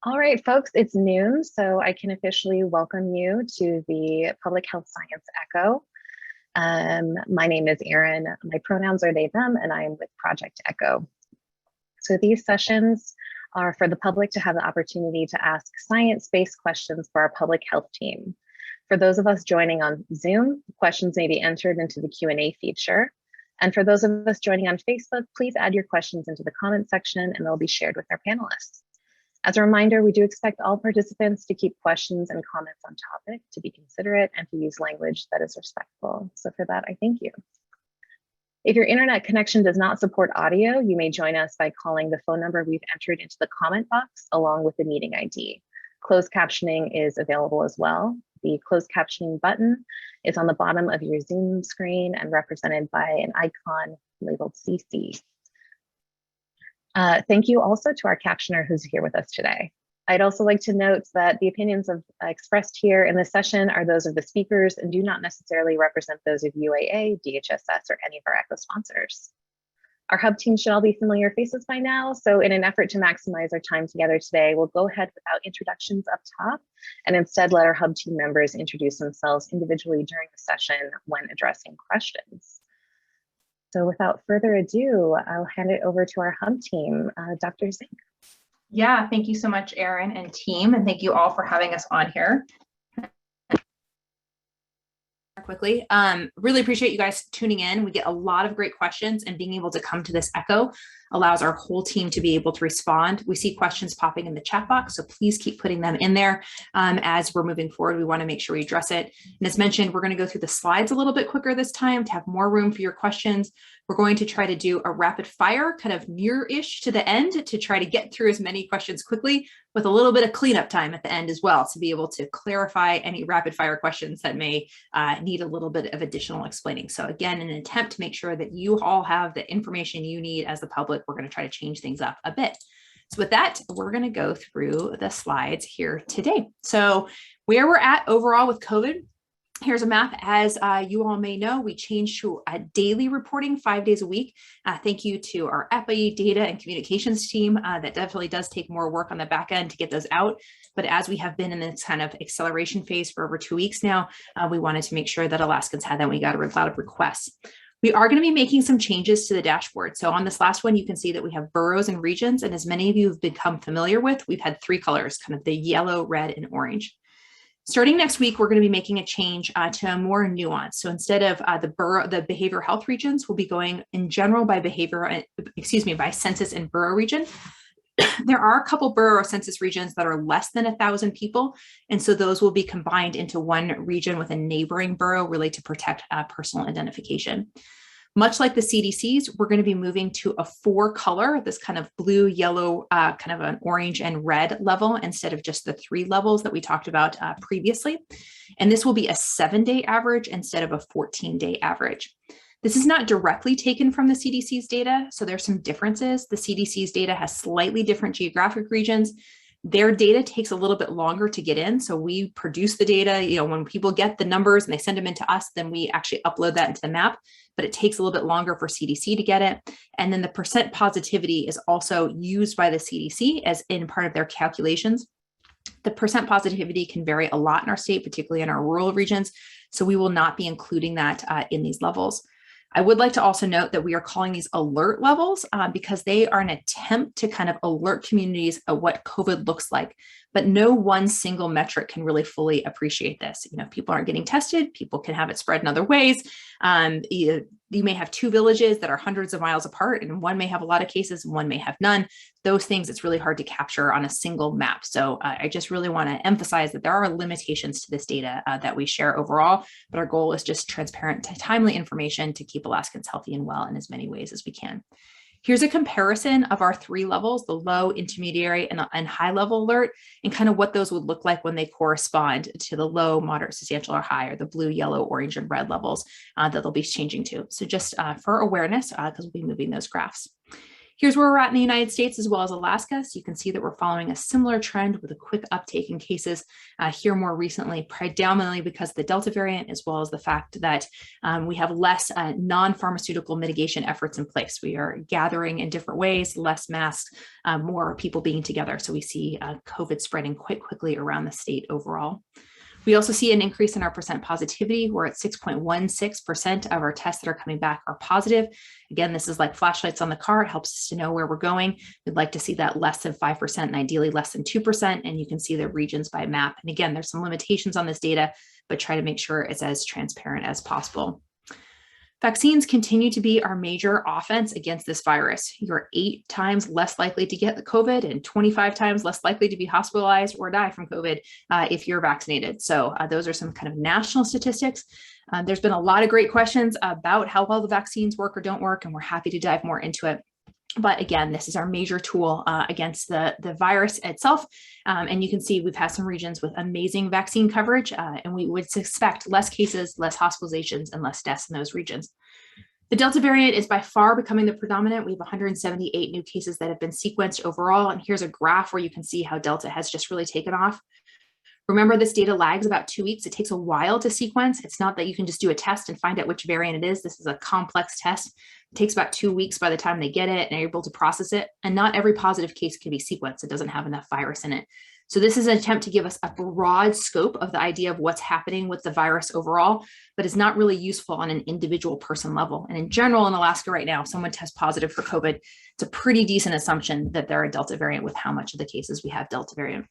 All right, folks, it's noon, so I can officially welcome you to the Public Health Science Echo. My name is Erin. My pronouns are they, them, and I am with Project Echo. So these sessions are for the public to have the opportunity to ask science-based questions for our public health team. For those of us joining on Zoom, questions may be entered into the Q&A feature. And for those of us joining on Facebook, please add your questions into the comment section and they'll be shared with our panelists. As a reminder, we do expect all participants to keep questions and comments on topic, to be considerate, and to use language that is respectful. So for that, I thank you. If your internet connection does not support audio, you may join us by calling the phone number we've entered into the comment box along with the meeting ID. Closed captioning is available as well. The closed captioning button is on the bottom of your Zoom screen and represented by an icon labeled CC. Thank you also to our captioner who's here with us today. I'd also like to note that the opinions expressed here in this session are those of the speakers and do not necessarily represent those of UAA, DHSS, or any of our ECHO sponsors. Our hub team should all be familiar faces by now, so in an effort to maximize our time together today, we'll go ahead without introductions up top and instead let our hub team members introduce themselves individually during the session when addressing questions. So without further ado, I'll hand it over to our hub team, Dr. Zink. Yeah, thank you so much, Erin and team, and thank you all for having us on here. Quickly, really appreciate you guys tuning in. We get a lot of great questions, and being able to come to this echo allows our whole team to be able to respond. We see questions popping in the chat box, so please keep putting them in there. As we're moving forward, we want to make sure we address it. And as mentioned, we're going to go through the slides a little bit quicker this time to have more room for your questions. We're going to try to do a rapid fire kind of near-ish to the end to try to get through as many questions quickly, with a little bit of cleanup time at the end as well, to be able to clarify any rapid fire questions that may need a little bit of additional explaining. So again, in an attempt to make sure that you all have the information you need as the public, we're going to try to change things up a bit. So with that, we're going to go through the slides here today. So where we're at overall with COVID. Here's a map. As you all may know, we changed to a daily reporting 5 days a week. Thank you to our EPI data and communications team. That definitely does take more work on the back end to get those out. But as we have been in this kind of acceleration phase for over 2 weeks now, we wanted to make sure that Alaskans had that. We got a lot of requests. We are going to be making some changes to the dashboard. So on this last one, you can see that we have boroughs and regions. And as many of you have become familiar with, we've had 3 colors, kind of the yellow, red, and orange. Starting next week, we're going to be making a change to a more nuance. So instead of the behavioral health regions, we'll be going in general by by census and borough region. There are a couple borough census regions that are less than 1,000 people. And so those will be combined into one region with a neighboring borough, really to protect personal identification. Much like the CDCs, we're going to be moving to a 4-color, this kind of blue, yellow, kind of an orange and red level instead of just the 3 levels that we talked about previously. And this will be a 7-day average instead of a 14-day average. This is not directly taken from the CDC's data, so there's some differences. The CDC's data has slightly different geographic regions. Their data takes a little bit longer to get in. So we produce the data, when people get the numbers and they send them into us, then we actually upload that into the map, but it takes a little bit longer for CDC to get it. And then the percent positivity is also used by the CDC as in part of their calculations. The percent positivity can vary a lot in our state, particularly in our rural regions. So we will not be including that in these levels. I would like to also note that we are calling these alert levels because they are an attempt to kind of alert communities of what COVID looks like, but no one single metric can really fully appreciate this. If people aren't getting tested, people can have it spread in other ways. You may have 2 villages that are hundreds of miles apart, and one may have a lot of cases and one may have none. Those things, it's really hard to capture on a single map. So I just really want to emphasize that there are limitations to this data that we share overall, but our goal is just transparent, timely information to keep Alaskans healthy and well in as many ways as we can. Here's a comparison of our 3 levels, the low, intermediary, and high level alert, and kind of what those would look like when they correspond to the low, moderate, substantial, or high, or the blue, yellow, orange, and red levels that they'll be changing to. So just for awareness, because we'll be moving those graphs. Here's where we're at in the United States as well as Alaska. So you can see that we're following a similar trend with a quick uptake in cases here more recently, predominantly because of the Delta variant, as well as the fact that we have less non-pharmaceutical mitigation efforts in place. We are gathering in different ways, less masks, more people being together. So we see COVID spreading quite quickly around the state overall. We also see an increase in our percent positivity. We're at 6.16% of our tests that are coming back are positive. Again, this is like flashlights on the car. It helps us to know where we're going. We'd like to see that less than 5% and ideally less than 2%. And you can see the regions by map. And again, there's some limitations on this data, but try to make sure it's as transparent as possible. Vaccines continue to be our major offense against this virus. You're 8 times less likely to get the COVID and 25 times less likely to be hospitalized or die from COVID if you're vaccinated. So those are some kind of national statistics. There's been a lot of great questions about how well the vaccines work or don't work, and we're happy to dive more into it. But again, this is our major tool against the virus itself. And you can see we've had some regions with amazing vaccine coverage, and we would expect less cases, less hospitalizations, and less deaths in those regions. The Delta variant is by far becoming the predominant. We have 178 new cases that have been sequenced overall. And here's a graph where you can see how Delta has just really taken off. Remember, this data lags about 2 weeks. It takes a while to sequence. It's not that you can just do a test and find out which variant it is. This is a complex test. It takes about 2 weeks by the time they get it and are able to process it. And not every positive case can be sequenced. It doesn't have enough virus in it. So this is an attempt to give us a broad scope of the idea of what's happening with the virus overall, but it's not really useful on an individual person level. And in general, in Alaska right now, if someone tests positive for COVID, it's a pretty decent assumption that they're a Delta variant with how much of the cases we have Delta variant.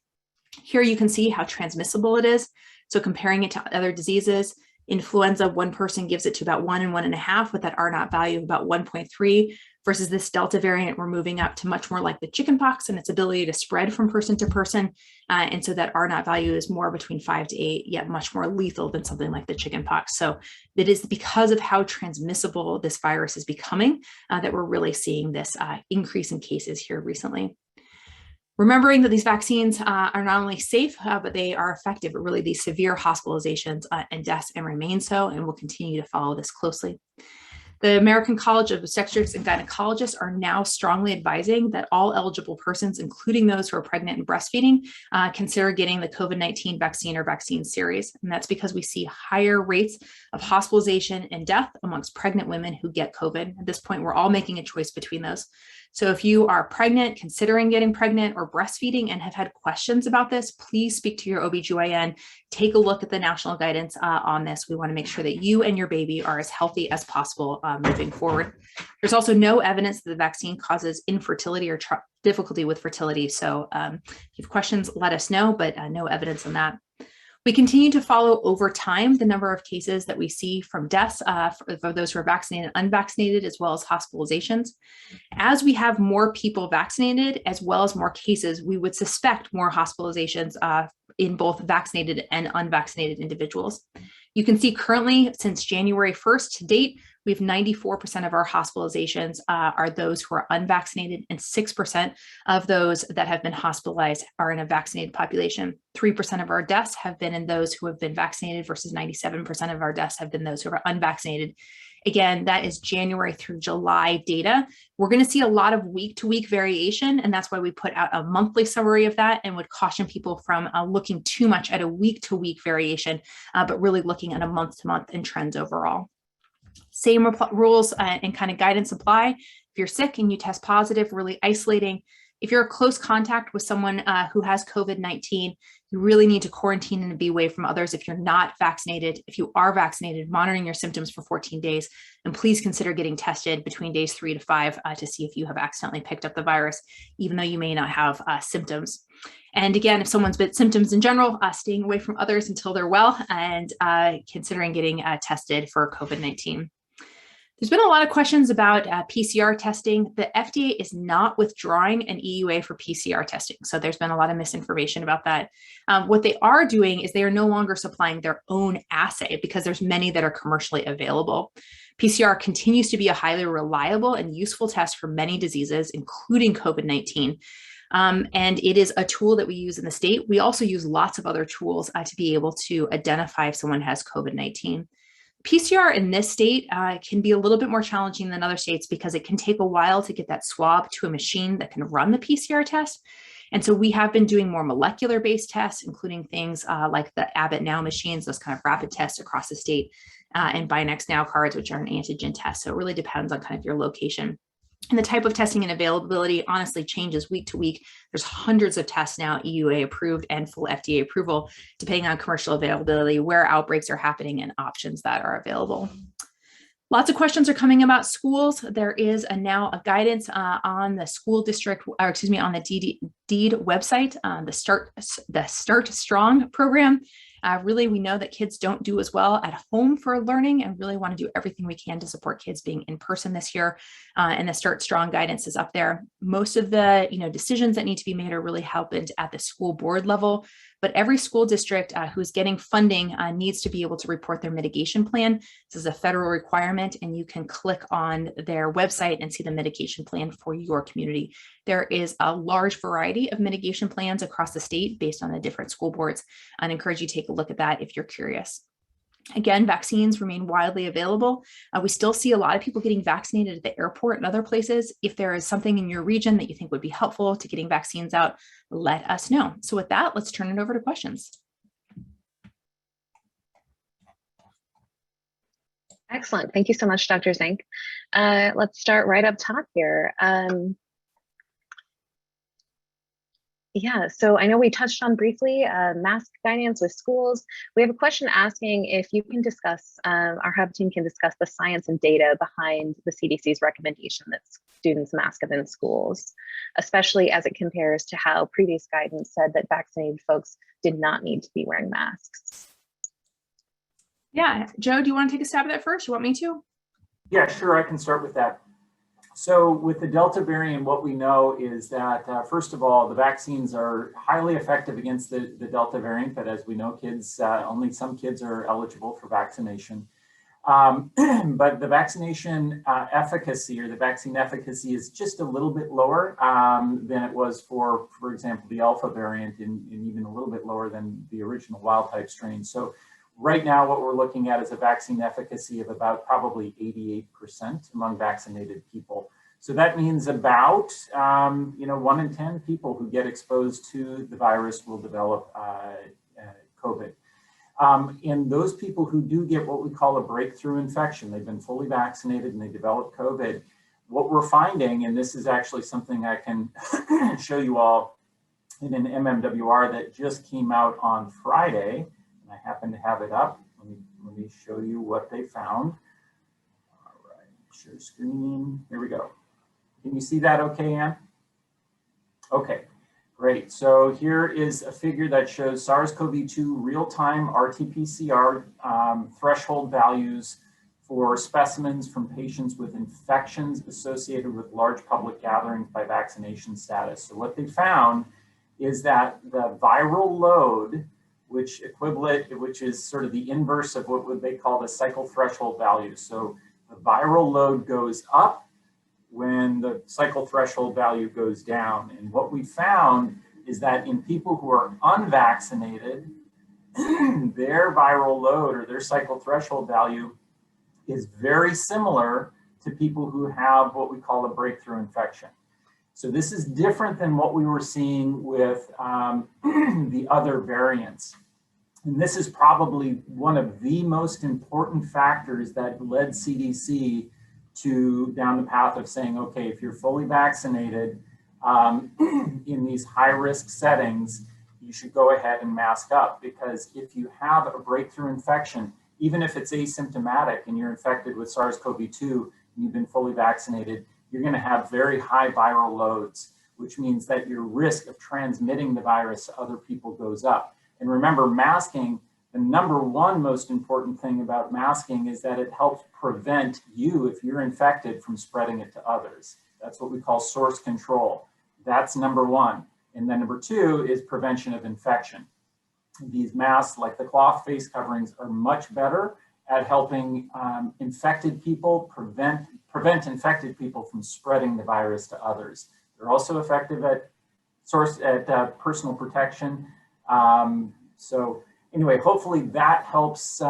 Here you can see how transmissible it is. So comparing it to other diseases, influenza, one person gives it to about 1 and 1.5 with that R0 value of about 1.3 versus this Delta variant, we're moving up to much more like the chickenpox and its ability to spread from person to person. And so that R0 value is more between 5 to 8, yet much more lethal than something like the chickenpox. So it is because of how transmissible this virus is becoming that we're really seeing this increase in cases here recently. Remembering that these vaccines are not only safe, but they are effective at really these severe hospitalizations and deaths and remain so, and we'll continue to follow this closely. The American College of Obstetrics and Gynecologists are now strongly advising that all eligible persons, including those who are pregnant and breastfeeding, consider getting the COVID-19 vaccine or vaccine series. And that's because we see higher rates of hospitalization and death amongst pregnant women who get COVID. At this point, we're all making a choice between those. So if you are pregnant, considering getting pregnant, or breastfeeding and have had questions about this, please speak to your OBGYN. Take a look at the national guidance on this. We want to make sure that you and your baby are as healthy as possible moving forward. There's also no evidence that the vaccine causes infertility or difficulty with fertility. So if you have questions, let us know, but no evidence on that. We continue to follow over time the number of cases that we see from deaths for those who are vaccinated and unvaccinated, as well as hospitalizations. As we have more people vaccinated, as well as more cases, we would suspect more hospitalizations in both vaccinated and unvaccinated individuals. You can see currently, since January 1st to date, we have 94% of our hospitalizations are those who are unvaccinated, and 6% of those that have been hospitalized are in a vaccinated population. 3% of our deaths have been in those who have been vaccinated versus 97% of our deaths have been those who are unvaccinated. Again, that is January through July data. We're going to see a lot of week-to-week variation, and that's why we put out a monthly summary of that and would caution people from looking too much at a week-to-week variation, but really looking at a month-to-month and trends overall. Same rules and kind of guidance apply. If you're sick and you test positive, really isolating. If you're a close contact with someone who has COVID-19, you really need to quarantine and be away from others if you're not vaccinated. If you are vaccinated, monitoring your symptoms for 14 days, and please consider getting tested between days 3 to 5 to see if you have accidentally picked up the virus, even though you may not have symptoms. And again, if someone's been symptoms in general, staying away from others until they're well, and considering getting tested for COVID-19. There's been a lot of questions about PCR testing. The FDA is not withdrawing an EUA for PCR testing. So there's been a lot of misinformation about that. What they are doing is they are no longer supplying their own assay because there's many that are commercially available. PCR continues to be a highly reliable and useful test for many diseases, including COVID-19. And it is a tool that we use in the state. We also use lots of other tools to be able to identify if someone has COVID-19. PCR in this state can be a little bit more challenging than other states because it can take a while to get that swab to a machine that can run the PCR test. And so we have been doing more molecular-based tests, including things like the Abbott Now machines, those kind of rapid tests across the state, and Binax Now cards, which are an antigen test. So it really depends on kind of your location. And the type of testing and availability honestly changes week to week. There's hundreds of tests now, EUA approved and full FDA approval, depending on commercial availability, where outbreaks are happening, and options that are available. Lots of questions are coming about schools. There is now a guidance on the school district, or excuse me, on the DEED website, the Start Strong program. Really, we know that kids don't do as well at home for learning, and really want to do everything we can to support kids being in person this year. And the Start Strong guidance is up there. Most of the decisions that need to be made are really happened at the school board level. But every school district who's getting funding needs to be able to report their mitigation plan. This is a federal requirement, and you can click on their website and see the mitigation plan for your community. There is a large variety of mitigation plans across the state based on the different school boards. I'd encourage you to take a look at that if you're curious. Again, vaccines remain widely available. We still see a lot of people getting vaccinated at the airport and other places. If there is something in your region that you think would be helpful to getting vaccines out, let us know. So with that, let's turn it over to questions. Excellent. Thank you so much, Dr. Zink. Let's start right up top here. Yeah, so I know we touched on briefly mask guidance with schools. We have a question asking if you can discuss, our hub team can discuss the science and data behind the CDC's recommendation that students mask up in schools, especially as it compares to how previous guidance said that vaccinated folks did not need to be wearing masks. Yeah, Joe, do you want to take a stab at that first? You want me to? Yeah, sure, I can start with that. So with the Delta variant, what we know is that, first of all, the vaccines are highly effective against the Delta variant, but as we know, kids, only some kids are eligible for vaccination. But the vaccination efficacy, or the vaccine efficacy, is just a little bit lower than it was for example, the Alpha variant, and even a little bit lower than the original wild type strain. So right now, what we're looking at is a vaccine efficacy of about probably 88% among vaccinated people. So that means about 1 in 10 people who get exposed to the virus will develop COVID. And those people who do get what we call a breakthrough infection, they've been fully vaccinated and they develop COVID, what we're finding, and this is actually something I can show you all in an MMWR that just came out on Friday. I happen to have it up. Let me show you what they found. All right, share screen. Here we go. Can you see that okay, Ann? Okay, great. So here is a figure that shows SARS-CoV-2 real-time RT-PCR threshold values for specimens from patients with infections associated with large public gatherings by vaccination status. So what they found is that the viral load, which is sort of the inverse of what they call the cycle threshold value. So the viral load goes up when the cycle threshold value goes down. And what we found is that in people who are unvaccinated, their viral load or their cycle threshold value is very similar to people who have what we call a breakthrough infection. So this is different than what we were seeing with the other variants. And this is probably one of the most important factors that led CDC to down the path of saying, okay, if you're fully vaccinated in these high-risk settings, you should go ahead and mask up, because if you have a breakthrough infection, even if it's asymptomatic and you're infected with SARS-CoV-2 and you've been fully vaccinated, you're going to have very high viral loads, which means that your risk of transmitting the virus to other people goes up. And remember, masking, the number one most important thing about masking is that it helps prevent you, if you're infected, from spreading it to others. That's what we call source control. That's number one. And then number two is prevention of infection. These masks, like the cloth face coverings, are much better at helping infected people, prevent infected people from spreading the virus to others. They're also effective at personal protection. So anyway, hopefully that helps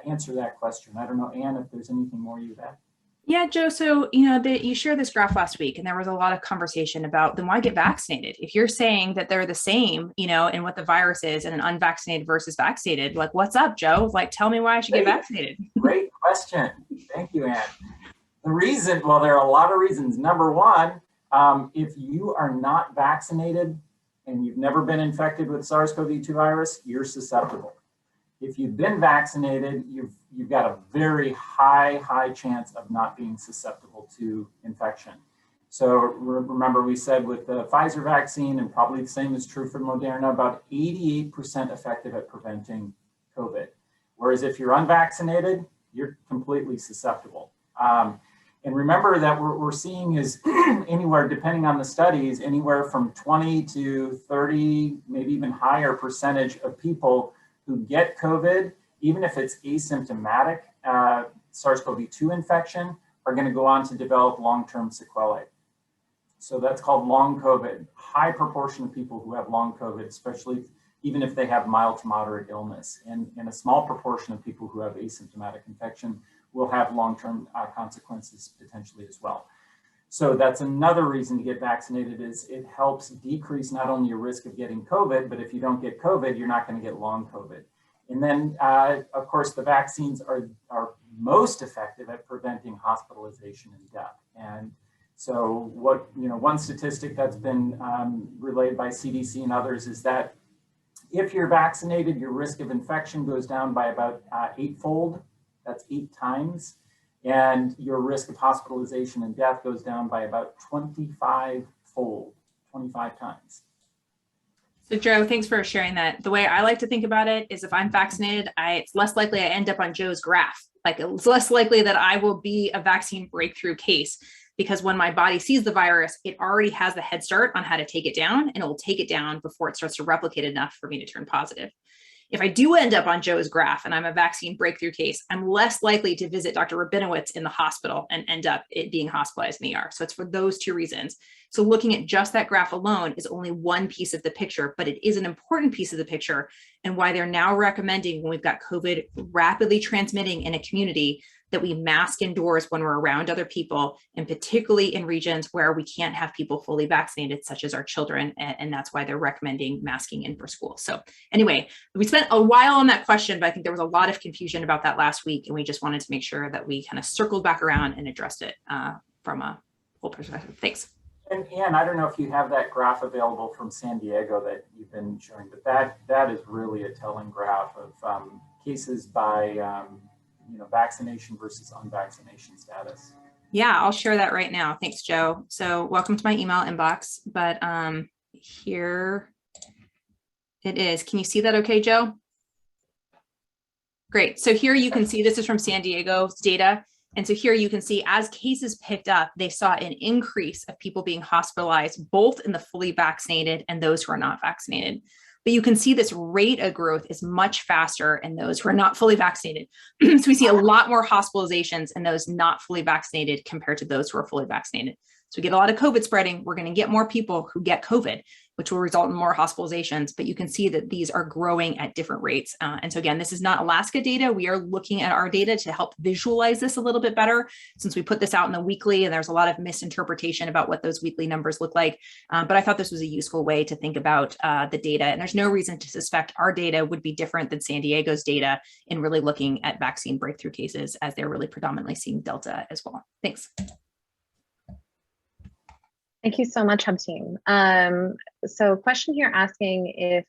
answer that question. I don't know, Anne, if there's anything more you'd add. Yeah, Joe. So, you shared this graph last week and there was a lot of conversation about then why get vaccinated? If you're saying that they're the same, in what the virus is and an unvaccinated versus vaccinated, like, what's up, Joe? Like, tell me why I should get vaccinated. Great question. Thank you, Anne. The reason, well, there are a lot of reasons. Number one, if you are not vaccinated and you've never been infected with SARS-CoV-2 virus, you're susceptible. If you've been vaccinated, you've got a very high chance of not being susceptible to infection. So remember, we said with the Pfizer vaccine, and probably the same is true for Moderna, about 88% effective at preventing COVID. Whereas if you're unvaccinated, you're completely susceptible. And remember that what we're seeing is anywhere, depending on the studies, anywhere from 20 to 30, maybe even higher percentage of people who get COVID, even if it's asymptomatic SARS-CoV-2 infection, are going to go on to develop long-term sequelae. So that's called long COVID. High proportion of people who have long COVID, especially even if they have mild to moderate illness, and a small proportion of people who have asymptomatic infection will have long-term consequences potentially as well. So that's another reason to get vaccinated, is it helps decrease not only your risk of getting COVID, but if you don't get COVID, you're not going to get long COVID. And then, of course, the vaccines are most effective at preventing hospitalization and death. And so one statistic that's been relayed by CDC and others is that if you're vaccinated, your risk of infection goes down by about 8-fold. That's 8 times. And your risk of hospitalization and death goes down by about 25-fold, 25 times. So Joe, thanks for sharing that. The way I like to think about it is if I'm vaccinated, it's less likely I end up on Joe's graph. Like, it's less likely that I will be a vaccine breakthrough case, because when my body sees the virus, it already has the head start on how to take it down, and it will take it down before it starts to replicate enough for me to turn positive. If I do end up on Joe's graph and I'm a vaccine breakthrough case, I'm less likely to visit Dr. Rabinowitz in the hospital and end up being hospitalized in the ER. So it's for those 2 reasons. So looking at just that graph alone is only one piece of the picture, but it is an important piece of the picture, and why they're now recommending, when we've got COVID rapidly transmitting in a community, that we mask indoors when we're around other people, and particularly in regions where we can't have people fully vaccinated, such as our children. And that's why they're recommending masking in for school. So anyway, we spent a while on that question, but I think there was a lot of confusion about that last week. And we just wanted to make sure that we kind of circled back around and addressed it from a whole perspective. Thanks. And Anne, I don't know if you have that graph available from San Diego that you've been showing, but that is really a telling graph of cases by vaccination versus unvaccination status. Yeah, I'll share that right now. Thanks, Joe. So welcome to my email inbox, but here it is. Can you see that okay, Joe? Great. So here you can see, this is from San Diego's data. And so here you can see, as cases picked up, they saw an increase of people being hospitalized, both in the fully vaccinated and those who are not vaccinated. But you can see this rate of growth is much faster in those who are not fully vaccinated. So we see a lot more hospitalizations in those not fully vaccinated compared to those who are fully vaccinated. So we get a lot of COVID spreading. We're going to get more people who get COVID, which will result in more hospitalizations. But you can see that these are growing at different rates. And so again, this is not Alaska data. We are looking at our data to help visualize this a little bit better, since we put this out in the weekly and there's a lot of misinterpretation about what those weekly numbers look like. But I thought this was a useful way to think about the data. And there's no reason to suspect our data would be different than San Diego's data in really looking at vaccine breakthrough cases, as they're really predominantly seeing Delta as well. Thanks. Thank you so much, Hub Team. So question here asking if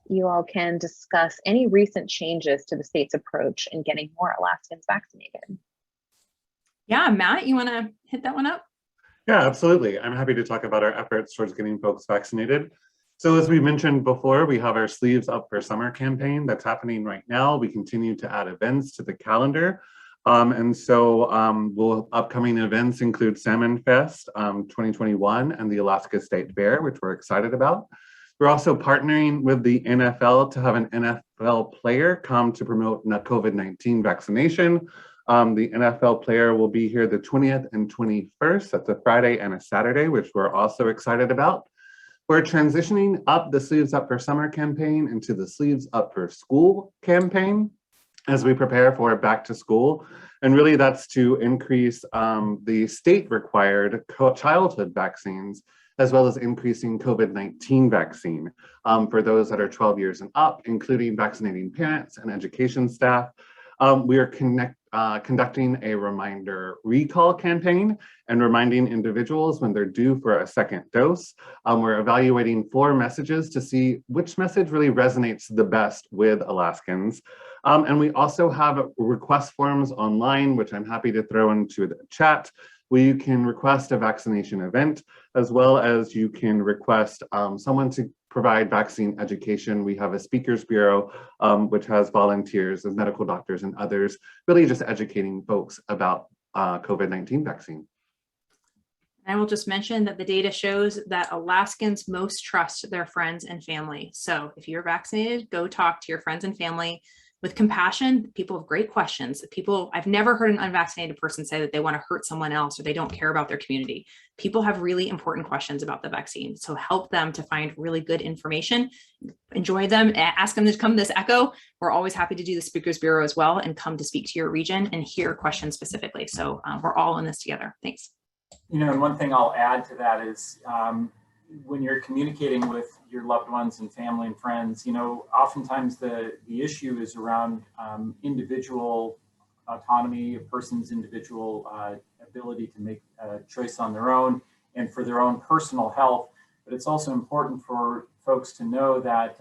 you all can discuss any recent changes to the state's approach in getting more Alaskans vaccinated. Yeah, Matt, you want to hit that one up? Yeah, absolutely. I'm happy to talk about our efforts towards getting folks vaccinated. So as we mentioned before, we have our Sleeves Up for Summer campaign that's happening right now. We continue to add events to the calendar. Upcoming events include Salmon Fest 2021 and the Alaska State Fair, which we're excited about. We're also partnering with the NFL to have an NFL player come to promote COVID-19 vaccination. The NFL player will be here the 20th and 21st. That's a Friday and a Saturday, which we're also excited about. We're transitioning up the Sleeves Up for Summer campaign into the Sleeves Up for School campaign. as we prepare for back to school. And really that's to increase the state required childhood vaccines, as well as increasing COVID-19 vaccine for those that are 12 years and up, including vaccinating parents and education staff. We are conducting a reminder recall campaign and reminding individuals when they're due for a second dose. We're evaluating 4 messages to see which message really resonates the best with Alaskans. And we also have request forms online, which I'm happy to throw into the chat, where you can request a vaccination event, as well as you can request someone to provide vaccine education. We have a speakers bureau, which has volunteers and medical doctors and others, really just educating folks about COVID-19 vaccine. I will just mention that the data shows that Alaskans most trust their friends and family. So if you're vaccinated, go talk to your friends and family with compassion. People have great questions. I've never heard an unvaccinated person say that they want to hurt someone else or they don't care about their community. People have really important questions about the vaccine. So help them to find really good information, enjoy them, ask them to come to this ECHO. We're always happy to do the Speakers Bureau as well and come to speak to your region and hear questions specifically. So we're all in this together. Thanks. And one thing I'll add to that is when you're communicating with your loved ones and family and friends, oftentimes the issue is around individual autonomy, a person's individual ability to make a choice on their own and for their own personal health. But it's also important for folks to know that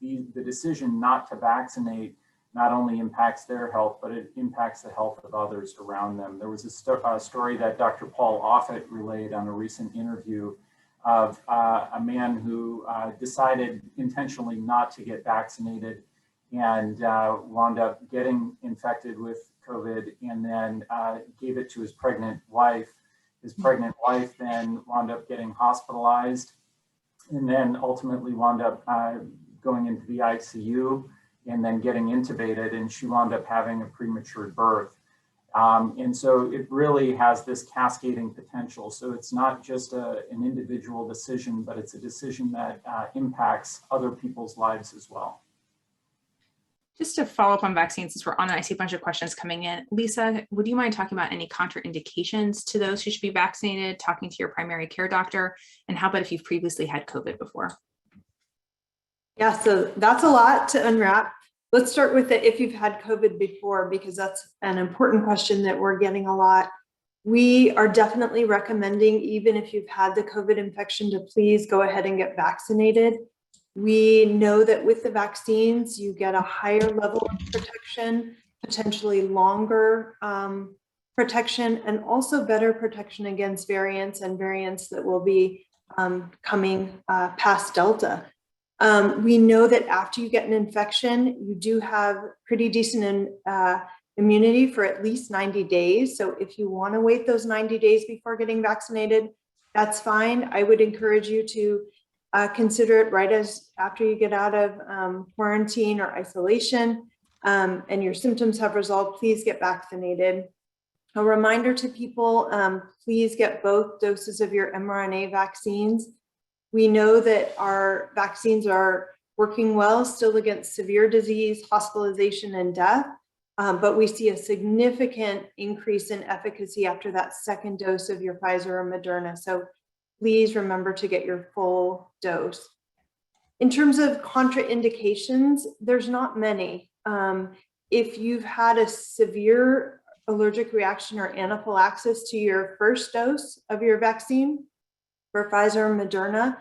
the decision not to vaccinate not only impacts their health, but it impacts the health of others around them. There was a story that Dr. Paul Offit relayed on a recent interview of a man who decided intentionally not to get vaccinated and wound up getting infected with COVID and then gave it to his pregnant wife. His pregnant wife then wound up getting hospitalized and then ultimately wound up going into the ICU and then getting intubated, and she wound up having a premature birth. And so it really has this cascading potential. So it's not just an individual decision, but it's a decision that impacts other people's lives as well. Just to follow up on vaccines, since we're on it, I see a bunch of questions coming in. Lisa, would you mind talking about any contraindications to those who should be vaccinated, talking to your primary care doctor? And how about if you've previously had COVID before? Yeah, so that's a lot to unwrap. Let's start with it if you've had COVID before, because that's an important question that we're getting a lot. We are definitely recommending, even if you've had the COVID infection, to please go ahead and get vaccinated. We know that with the vaccines, you get a higher level of protection, potentially longer protection, and also better protection against variants and variants that will be coming past Delta. We know that after you get an infection, you do have pretty decent immunity for at least 90 days. So if you want to wait those 90 days before getting vaccinated, that's fine. I would encourage you to consider it right after you get out of quarantine or isolation and your symptoms have resolved, please get vaccinated. A reminder to people, please get both doses of your mRNA vaccines. We know that our vaccines are working well still against severe disease, hospitalization, and death, but we see a significant increase in efficacy after that second dose of your Pfizer or Moderna. So please remember to get your full dose. In terms of contraindications, there's not many. If you've had a severe allergic reaction or anaphylaxis to your first dose of your vaccine, for Pfizer or Moderna,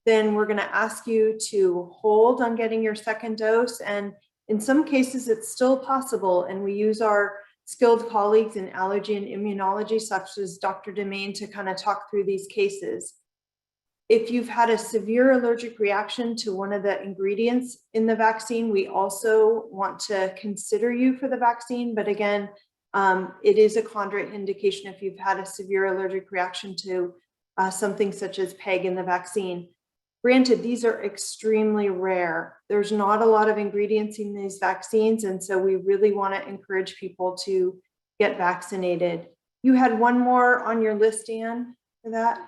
then we're going to ask you to hold on getting your second dose. And in some cases, it's still possible. And we use our skilled colleagues in allergy and immunology, such as Dr. Demain, to kind of talk through these cases. If you've had a severe allergic reaction to one of the ingredients in the vaccine, we also want to consider you for the vaccine. But again, it is a contraindication if you've had a severe allergic reaction to something such as PEG in the vaccine. Granted, these are extremely rare. There's not a lot of ingredients in these vaccines, and so we really want to encourage people to get vaccinated. You had one more on your list, Anne, for that?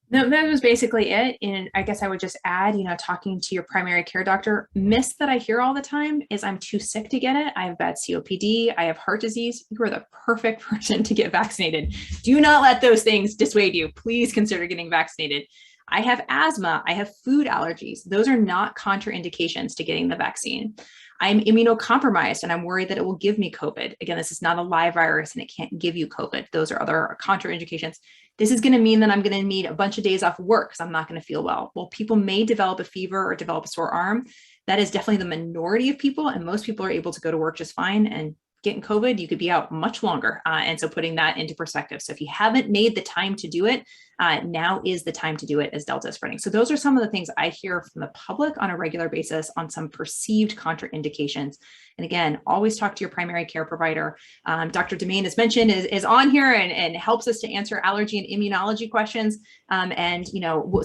No, that was basically it. And I guess I would just add, talking to your primary care doctor, myth that I hear all the time is I'm too sick to get it. I have bad COPD. I have heart disease. You are the perfect person to get vaccinated. Do not let those things dissuade you. Please consider getting vaccinated. I have asthma. I have food allergies. Those are not contraindications to getting the vaccine. I'm immunocompromised and I'm worried that it will give me COVID. Again, this is not a live virus and it can't give you COVID. Those are other contraindications. This is going to mean that I'm going to need a bunch of days off work because I'm not going to feel well. Well, people may develop a fever or develop a sore arm. That is definitely the minority of people, and most people are able to go to work just fine. And getting COVID, you could be out much longer. And so putting that into perspective. So if you haven't made the time to do it, now is the time to do it as Delta is spreading. So those are some of the things I hear from the public on a regular basis on some perceived contraindications. And again, always talk to your primary care provider. Dr. Demain, as mentioned, is on here and helps us to answer allergy and immunology questions. And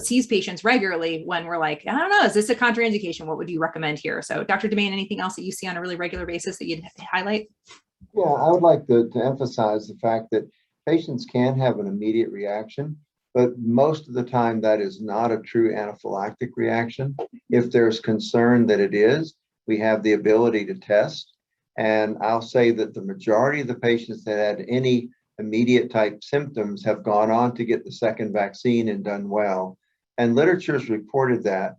sees patients regularly when we're like, I don't know, is this a contraindication? What would you recommend here? So Dr. Demain, anything else that you see on a really regular basis that you'd highlight? Yeah, I would like to emphasize the fact that patients can have an immediate reaction, but most of the time that is not a true anaphylactic reaction. If there's concern that it is, we have the ability to test. And I'll say that the majority of the patients that had any immediate type symptoms have gone on to get the second vaccine and done well. And literature has reported that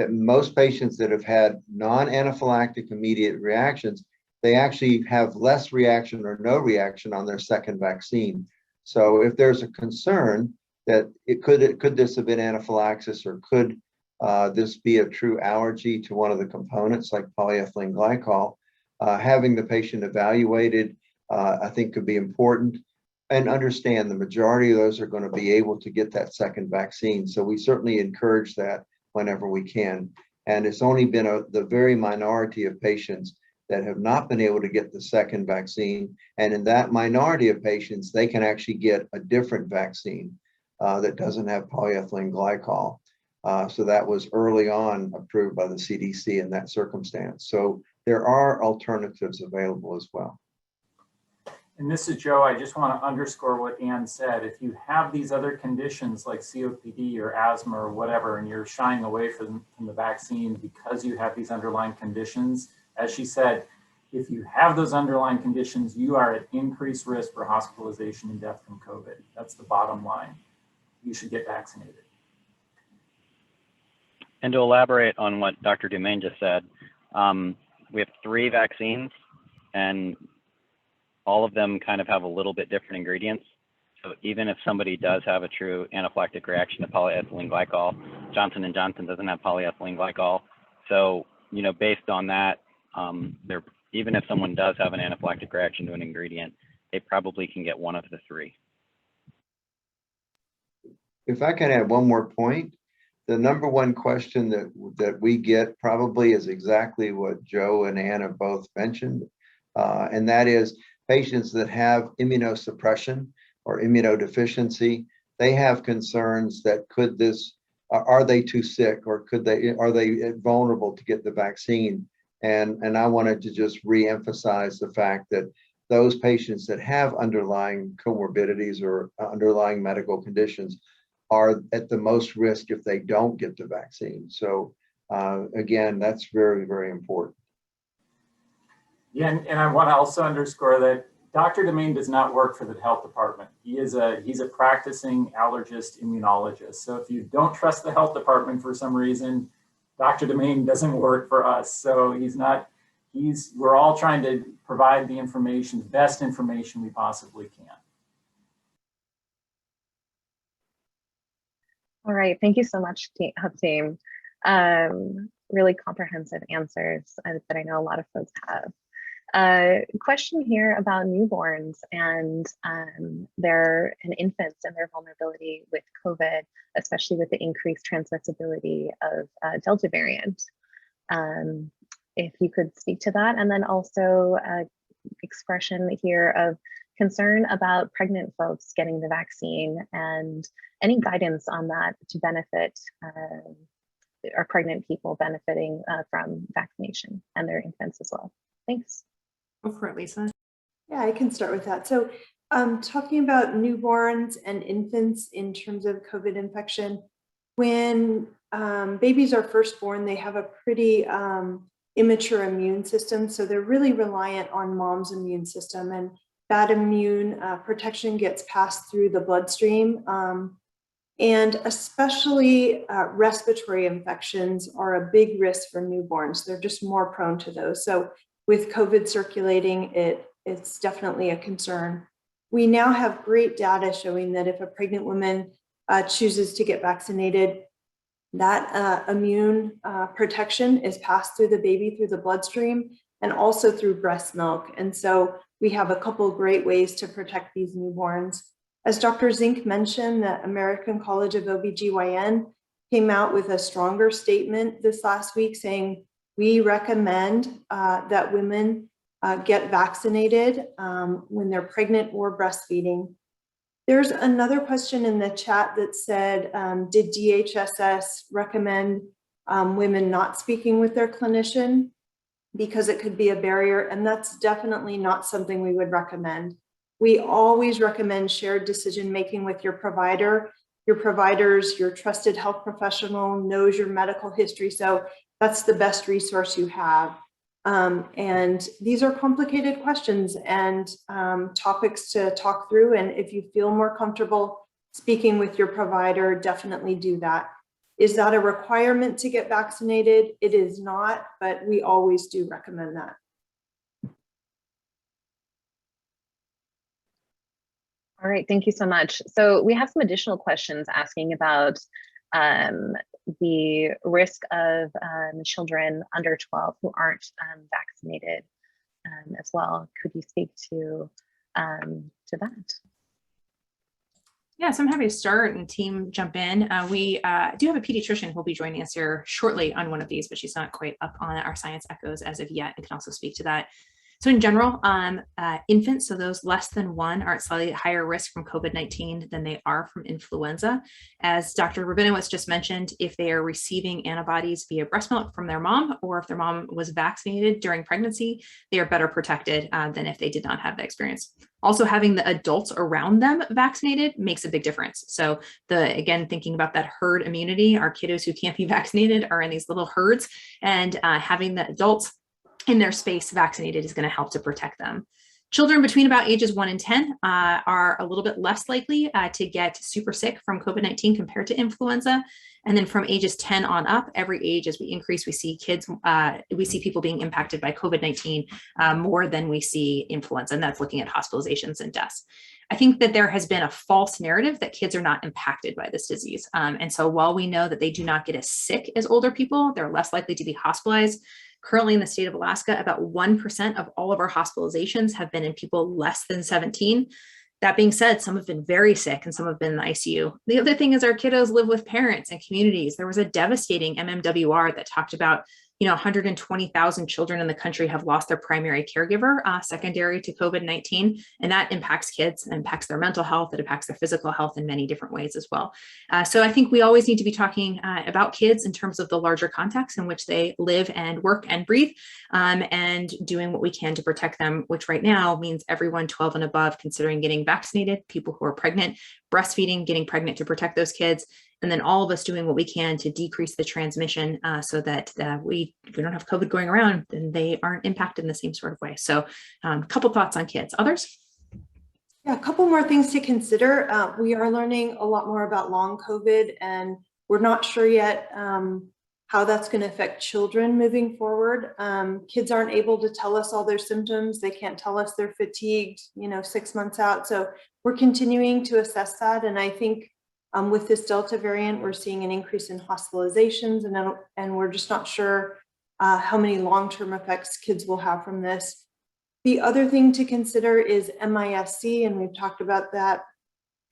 most patients that have had non-anaphylactic immediate reactions, they actually have less reaction or no reaction on their second vaccine. So if there's a concern that could this have been anaphylaxis, or could this be a true allergy to one of the components like polyethylene glycol, having the patient evaluated, I think could be important. And understand the majority of those are going to be able to get that second vaccine. So we certainly encourage that whenever we can. And it's only been the very minority of patients that have not been able to get the second vaccine. And in that minority of patients, they can actually get a different vaccine that doesn't have polyethylene glycol. So that was early on approved by the CDC in that circumstance. So there are alternatives available as well. And this is Joe. I just want to underscore what Ann said. If you have these other conditions like COPD or asthma or whatever, and you're shying away from the vaccine because you have these underlying conditions, as she said, if you have those underlying conditions, you are at increased risk for hospitalization and death from COVID. That's the bottom line. You should get vaccinated. And to elaborate on what Dr. Demain just said, we have 3 vaccines, and all of them kind of have a little bit different ingredients. So even if somebody does have a true anaphylactic reaction to polyethylene glycol, Johnson & Johnson doesn't have polyethylene glycol. So, based on that, even if someone does have an anaphylactic reaction to an ingredient, they probably can get one of the 3. If I can add one more point, the number one question that we get probably is exactly what Joe and Anna both mentioned, and that is patients that have immunosuppression or immunodeficiency. They have concerns that are they too sick, or are they vulnerable to get the vaccine? And I wanted to just re-emphasize the fact that those patients that have underlying comorbidities or underlying medical conditions are at the most risk if they don't get the vaccine. So again, that's very, very important. Yeah, and I want to also underscore that Dr. Demain does not work for the health department. He's a practicing allergist immunologist. So if you don't trust the health department for some reason, Dr. Demain doesn't work for us. So we're all trying to provide the information, the best information we possibly can. All right, thank you so much, team. Really comprehensive answers that I know a lot of folks have. Question here about newborns and infants and their vulnerability with COVID, especially with the increased transmissibility of Delta variant. If you could speak to that, and then also expression here of concern about pregnant folks getting the vaccine and any guidance on that to benefit our pregnant people benefiting from vaccination and their infants as well. Thanks. Go for it, Lisa. Yeah, I can start with that. So Talking about newborns and infants in terms of COVID infection, when babies are first born, they have a pretty immature immune system. So they're really reliant on mom's immune system, and that immune protection gets passed through the bloodstream. And especially respiratory infections are a big risk for newborns. They're just more prone to those. So with COVID circulating, it's definitely a concern. We now have great data showing that if a pregnant woman chooses to get vaccinated, that immune protection is passed through the baby, through the bloodstream, and also through breast milk. And so we have a couple of great ways to protect these newborns. As Dr. Zink mentioned, the American College of OBGYN came out with a stronger statement this last week saying, we recommend that women get vaccinated when they're pregnant or breastfeeding. There's another question in the chat that said, did DHSS recommend women not speaking with their clinician because it could be a barrier? And that's definitely not something we would recommend. We always recommend shared decision-making with your provider. Your provider's your trusted health professional, knows your medical history. So that's the best resource you have. And these are complicated questions and topics to talk through. And if you feel more comfortable speaking with your provider, definitely do that. Is that a requirement to get vaccinated? It is not, but we always do recommend that. All right, thank you so much. So we have some additional questions asking about the risk of children under 12 who aren't vaccinated as well. Could you speak to that? Yes, I'm happy to start and team jump in. We do have a pediatrician who will be joining us here shortly on one of these, but she's not quite up on our Science Echoes as of yet and can also speak to that. So in general, infants, so those less than 1, are at slightly higher risk from COVID-19 than they are from influenza. As Dr. Rabinowitz just mentioned, if they are receiving antibodies via breast milk from their mom, or if their mom was vaccinated during pregnancy, they are better protected than if they did not have that experience. Also, having the adults around them vaccinated makes a big difference. So again, thinking about that herd immunity, our kiddos who can't be vaccinated are in these little herds, and having the adults in their space vaccinated is going to help to protect them. Children between about ages 1 and 10 are a little bit less likely to get super sick from COVID-19 compared to influenza. And then from ages 10 on up, every age as we increase, we see people being impacted by COVID-19 more than we see influenza, and that's looking at hospitalizations and deaths. I think that there has been a false narrative that kids are not impacted by this disease. And so while we know that they do not get as sick as older people, they're less likely to be hospitalized. Currently in the state of Alaska, about 1% of all of our hospitalizations have been in people less than 17. That being said, some have been very sick and some have been in the ICU. The other thing is our kiddos live with parents and communities. There was a devastating MMWR that talked about 120,000 children in the country have lost their primary caregiver secondary to COVID-19, and that impacts kids, impacts their mental health, it impacts their physical health in many different ways as well. So I think we always need to be talking about kids in terms of the larger context in which they live and work and breathe, and doing what we can to protect them, which right now means everyone 12 and above considering getting vaccinated, people who are pregnant, breastfeeding, getting pregnant to protect those kids, and then all of us doing what we can to decrease the transmission so that we don't have COVID going around and they aren't impacted in the same sort of way. So a couple thoughts on kids. Others? Yeah, a couple more things to consider. We are learning a lot more about long COVID, and we're not sure yet how that's going to affect children moving forward. Kids aren't able to tell us all their symptoms. They can't tell us they're fatigued, 6 months out. So we're continuing to assess that. And I think with this Delta variant, we're seeing an increase in hospitalizations, and we're just not sure how many long-term effects kids will have from this. The other thing to consider is MISC, and we've talked about that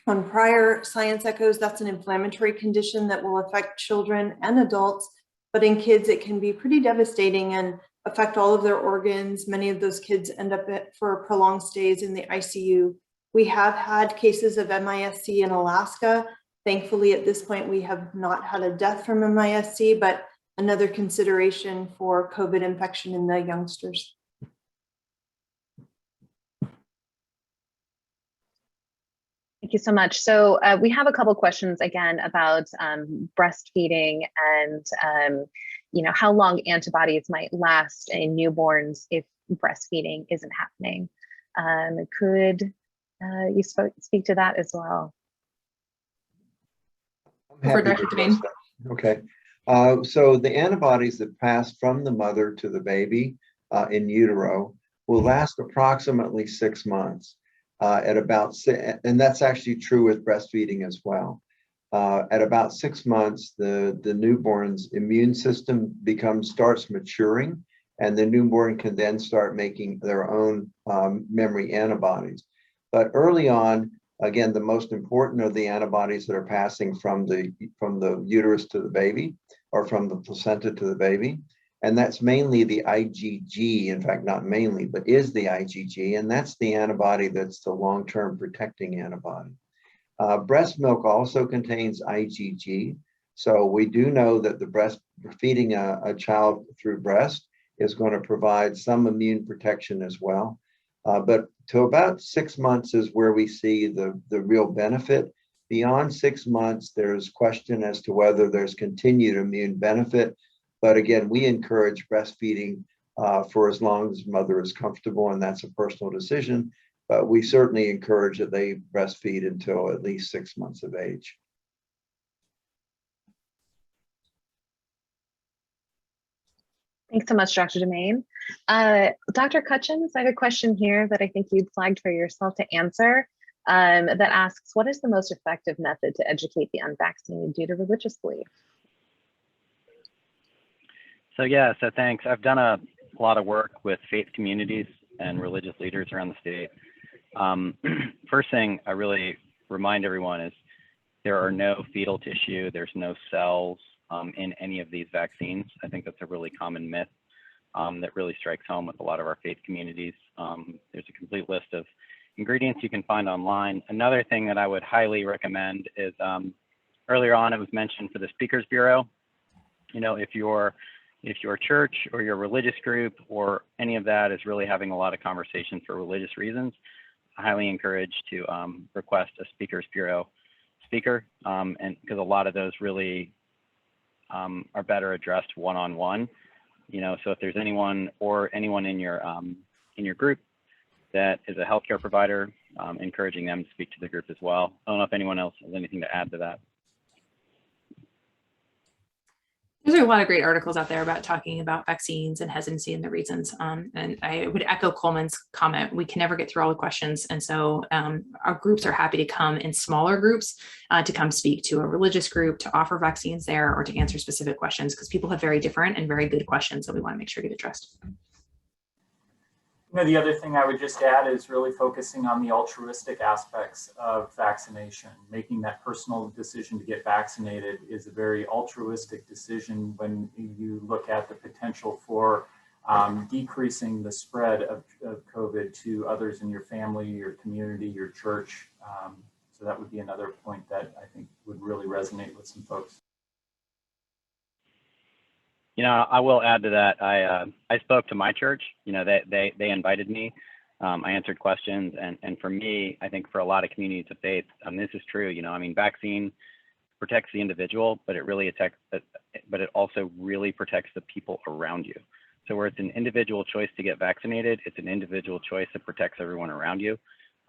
on prior Science Echoes. That's an inflammatory condition that will affect children and adults, but in kids, it can be pretty devastating and affect all of their organs. Many of those kids end up for prolonged stays in the ICU. We have had cases of MISC in Alaska. Thankfully, at this point, we have not had a death from MISC, but another consideration for COVID infection in the youngsters. Thank you so much. So we have a couple questions again about breastfeeding and how long antibodies might last in newborns if breastfeeding isn't happening. Could you speak to that as well? I'm For happy to Dr. address Devane. that. Okay. So the antibodies that pass from the mother to the baby in utero will last approximately 6 months. And that's actually true with breastfeeding as well. At about 6 months, the newborn's immune system starts maturing, and the newborn can then start making their own memory antibodies. But early on, again, the most important are the antibodies that are passing from the uterus to the baby, or from the placenta to the baby. And that's mainly the IgG, in fact, not mainly, but is the IgG, and that's the antibody that's the long-term protecting antibody. Breast milk also contains IgG. So we do know that feeding a child through breast is going to provide some immune protection as well. But to about 6 months is where we see the real benefit. Beyond 6 months, there's question as to whether there's continued immune benefit. But again, we encourage breastfeeding for as long as mother is comfortable, and that's a personal decision. But we certainly encourage that they breastfeed until at least 6 months of age. Thanks so much, Dr. Devane. Dr. Cutchins, I have a question here that I think you'd flagged for yourself to answer that asks, what is the most effective method to educate the unvaccinated due to religious belief? So thanks. I've done a lot of work with faith communities and religious leaders around the state. First thing I really remind everyone is there are no fetal tissue, there's no cells in any of these vaccines. I think that's a really common myth that really strikes home with a lot of our faith communities. There's a complete list of ingredients you can find online. Another thing that I would highly recommend is earlier on it was mentioned for the Speakers Bureau. If your church or your religious group or any of that is really having a lot of conversations for religious reasons, I highly encourage to request a Speakers Bureau speaker, and because a lot of those really are better addressed one-on-one. So if there's anyone in your group that is a healthcare provider, encouraging them to speak to the group as well. I don't know if anyone else has anything to add to that. There's a lot of great articles out there about talking about vaccines and hesitancy and the reasons. And I would echo Coleman's comment. We can never get through all the questions. And so our groups are happy to come in smaller groups to come speak to a religious group, to offer vaccines there, or to answer specific questions, because people have very different and very good questions that we want to make sure get addressed. The other thing I would just add is really focusing on the altruistic aspects of vaccination. Making that personal decision to get vaccinated is a very altruistic decision when you look at the potential for decreasing the spread of COVID to others in your family, your community, your church. So that would be another point that I think would really resonate with some folks. I will add to that. I spoke to my church. They invited me. I answered questions, and for me, I think for a lot of communities of faith, this is true. Vaccine protects the individual, but it also really protects the people around you. So where it's an individual choice to get vaccinated, it's an individual choice that protects everyone around you.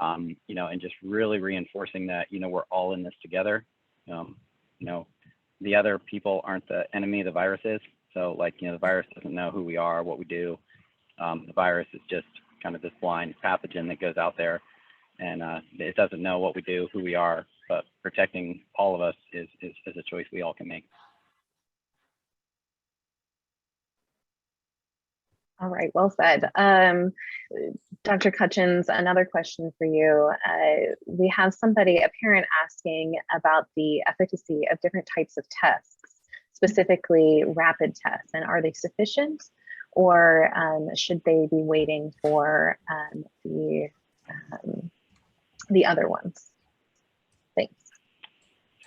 And just really reinforcing that we're all in this together. The other people aren't the enemy, the virus is. So the virus doesn't know who we are, what we do. The virus is just kind of this blind pathogen that goes out there, and it doesn't know what we do, who we are, but protecting all of us is a choice we all can make. All right, well said. Dr. Cutchins, another question for you. We have a parent asking about the efficacy of different types of tests, specifically rapid tests, and are they sufficient, or should they be waiting for the other ones? Thanks.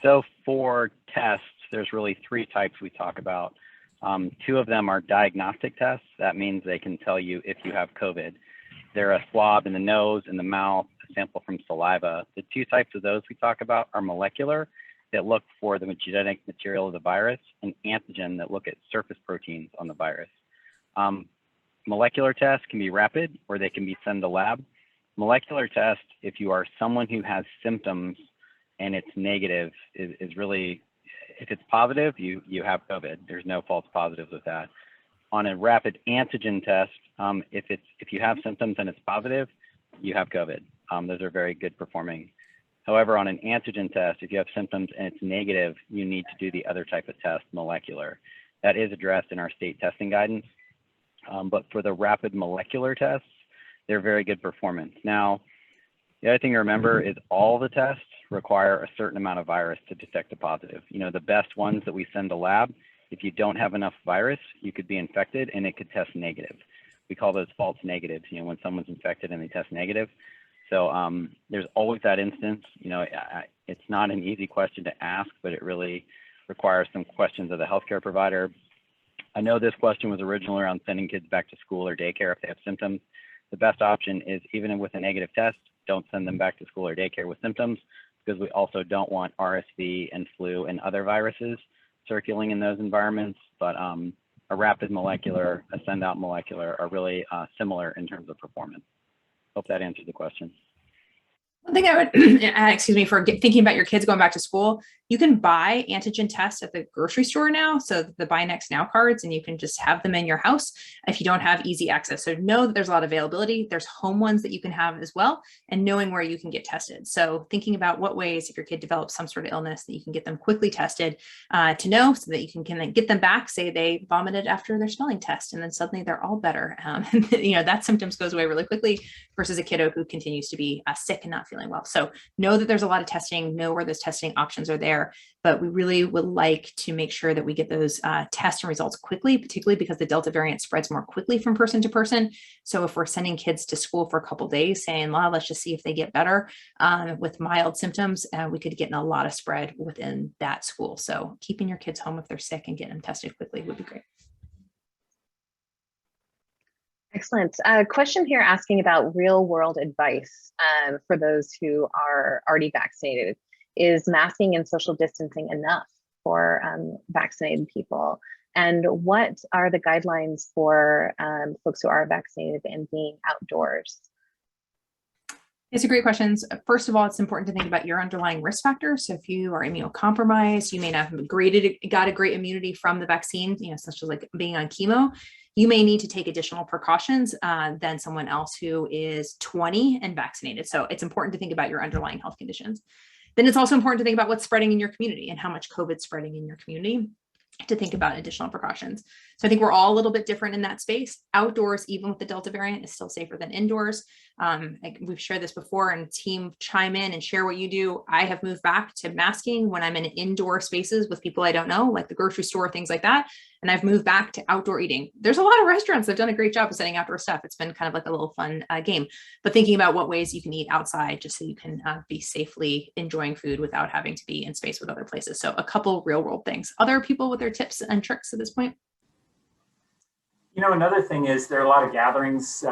So for tests, there's really 3 types we talk about. 2 of them are diagnostic tests. That means they can tell you if you have COVID. They're a swab in the nose, in the mouth, a a sample from saliva. The two types of those we talk about are molecular, that look for the genetic material of the virus, and antigen that look at surface proteins on the virus. Molecular tests can be rapid or they can be sent to lab. Molecular test, if you are someone who has symptoms and it's negative, is really, if it's positive, you have COVID. There's no false positives with that. On a rapid antigen test, if you have symptoms and it's positive, you have COVID. Those are very good performing. However, on an antigen test, if you have symptoms and it's negative, you need to do the other type of test, molecular. That is addressed in our state testing guidance. But for the rapid molecular tests, they're very good performance. Now, the other thing to remember is all the tests require a certain amount of virus to detect a positive. You know, the best ones that we send to lab, if you don't have enough virus, you could be infected and it could test negative. We call those false negatives, you know, when someone's infected and they test negative. So there's always that instance. You know, it's not an easy question to ask, but it really requires some questions of the healthcare provider. I know this question was originally around sending kids back to school or daycare if they have symptoms. The best option is, even with a negative test, don't send them back to school or daycare with symptoms, because we also don't want RSV and flu and other viruses circulating in those environments. But a rapid molecular, a send out molecular are really similar in terms of performance. Hope that answered the question. One thing I would add, excuse me, for thinking about your kids going back to school, you can buy antigen tests at the grocery store now. So the Buy Next Now cards, and you can just have them in your house if you don't have easy access. So know that there's a lot of availability. There's home ones that you can have as well, and knowing where you can get tested. So thinking about what ways, if your kid develops some sort of illness, that you can get them quickly tested to know, so that you can then get them back. Say they vomited after their smelling test, and then suddenly they're all better. You know, that symptoms goes away really quickly, versus a kiddo who continues to be sick and not feeling well. So know that there's a lot of testing, know where those testing options are there, but we really would like to make sure that we get those tests and results quickly, particularly because the Delta variant spreads more quickly from person to person. So if we're sending kids to school for a couple of days saying, well, let's just see if they get better with mild symptoms, we could get in a lot of spread within that school. So keeping your kids home if they're sick and getting them tested quickly would be great. Excellent. Question here asking about real world advice for those who are already vaccinated. Is masking and social distancing enough for vaccinated people? And what are the guidelines for folks who are vaccinated and being outdoors? It's a great question. First of all, it's important to think about your underlying risk factors. So if you are immunocompromised, you may not have got a great immunity from the vaccine, such as like being on chemo. You may need to take additional precautions than someone else who is 20 and vaccinated. So it's important to think about your underlying health conditions. Then it's also important to think about what's spreading in your community and how much COVID's spreading in your community, to think about additional precautions. So I think we're all a little bit different in that space. Outdoors, even with the Delta variant, is still safer than indoors. We've shared this before, and team chime in and share what you do. I have moved back to masking when I'm in indoor spaces with people I don't know, like the grocery store, things like that. And I've moved back to outdoor eating. There's a lot of restaurants that have done a great job of setting outdoor stuff. It's been kind of like a little fun game, but thinking about what ways you can eat outside just so you can be safely enjoying food without having to be in space with other places. So a couple real world things. Other people with their tips and tricks at this point? Another thing is there are a lot of gatherings,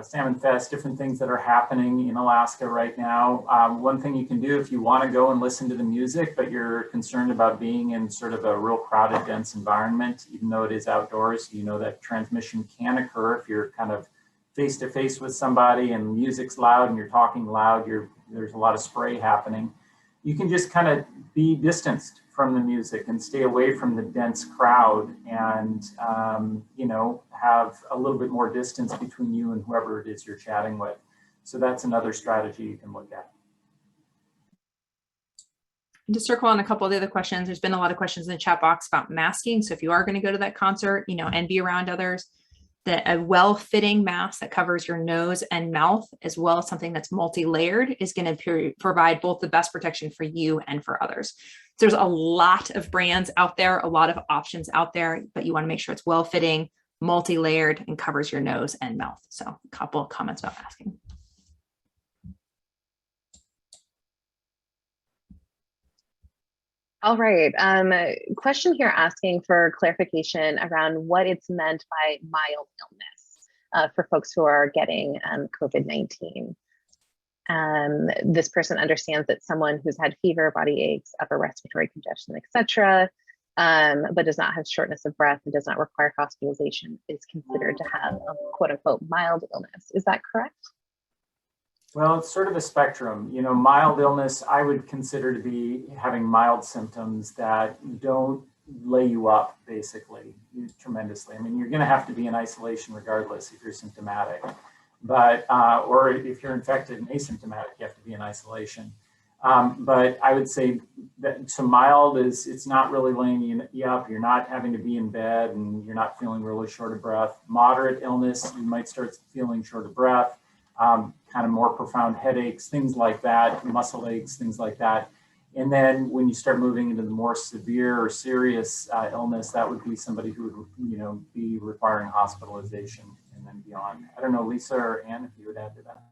Salmon Fest, different things that are happening in Alaska right now. One thing you can do if you want to go and listen to the music, but you're concerned about being in sort of a real crowded, dense environment, even though it is outdoors, that transmission can occur if you're kind of face to face with somebody and music's loud and you're talking loud, there's a lot of spray happening. You can just kind of be distanced from the music and stay away from the dense crowd and, have a little bit more distance between you and whoever it is you're chatting with. So that's another strategy you can look at. To circle on a couple of the other questions, there's been a lot of questions in the chat box about masking. So if you are going to go to that concert, and be around others, that a well-fitting mask that covers your nose and mouth, as well as something that's multi-layered, is going to provide both the best protection for you and for others. So there's a lot of brands out there, a lot of options out there, but you want to make sure it's well-fitting, multi-layered, and covers your nose and mouth. So a couple of comments about masking. All right. Question here asking for clarification around what it's meant by mild illness for folks who are getting COVID-19. This person understands that someone who's had fever, body aches, upper respiratory congestion, etc., but does not have shortness of breath and does not require hospitalization is considered to have a quote unquote mild illness. Is that correct? Well, it's sort of a spectrum. You know, mild illness, I would consider to be having mild symptoms that don't lay you up basically tremendously. I mean, you're going to have to be in isolation regardless if you're symptomatic, but or if you're infected and asymptomatic, you have to be in isolation. But I would say that so mild is it's not really laying you up. You're not having to be in bed and you're not feeling really short of breath. Moderate illness, you might start feeling short of breath, kind of more profound headaches, things like that, muscle aches, things like that. And then when you start moving into the more severe or serious illness, that would be somebody who would, you know, be requiring hospitalization and then beyond. I don't know, Lisa or Ann, if you would add to that.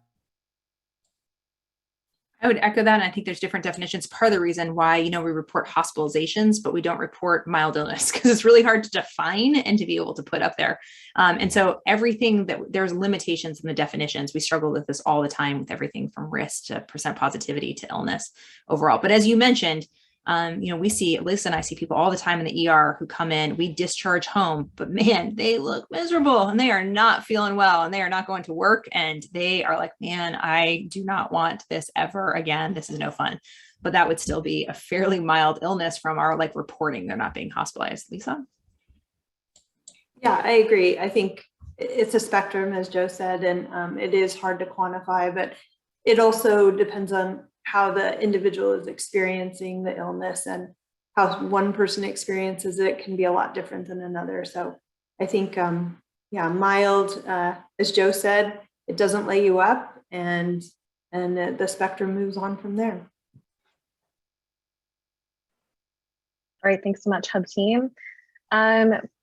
I would echo that. And I think there's different definitions. Part of the reason why, you know, we report hospitalizations, but we don't report mild illness because it's really hard to define and to be able to put up there. And so everything that there's limitations in the definitions. We struggle with this all the time with everything from risk to percent positivity to illness overall. But as you mentioned, you know, we see, Lisa and I see people all the time in the ER who come in, we discharge home, but man, they look miserable and they are not feeling well and they are not going to work. And they are like, man, I do not want this ever again. This is no fun. But that would still be a fairly mild illness from our like reporting. They're not being hospitalized. Lisa? Yeah, I agree. I think it's a spectrum, as Joe said, and it is hard to quantify, but it also depends on how the individual is experiencing the illness, and how one person experiences it can be a lot different than another. So I think, yeah, mild, as Joe said, it doesn't lay you up, and the spectrum moves on from there. All right, thanks so much, Hub team.